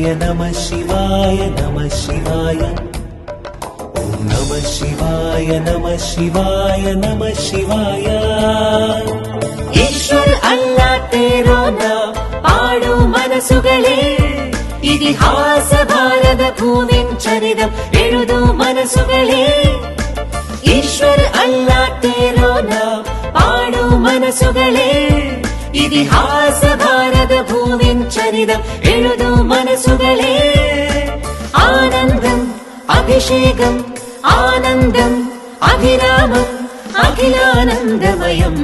शिवाय नमः शिवाय नमः शिवाय ओम नमः शिवाय नमः शिवाय नमः शिवाय ईश्वर अल्लाह तेरो नाम पाडु मनसुगळे ഇതിഹാസ ഭാരത ഭൂമിൻ ചരിതം എഴുതു മനസ്സുകളെ ഈശ്വർ അല്ലാ തേരോ നാം പാടു മനസ്സുകളെ ഇതിഹാസ ഭാരത ഭൂമിൻ ചരിതം എഴുതു മനസ്സുകളെ ആനന്ദം അഭിഷേകം ആനന്ദം അഭിരാമം അഖിലാനന്ദമയം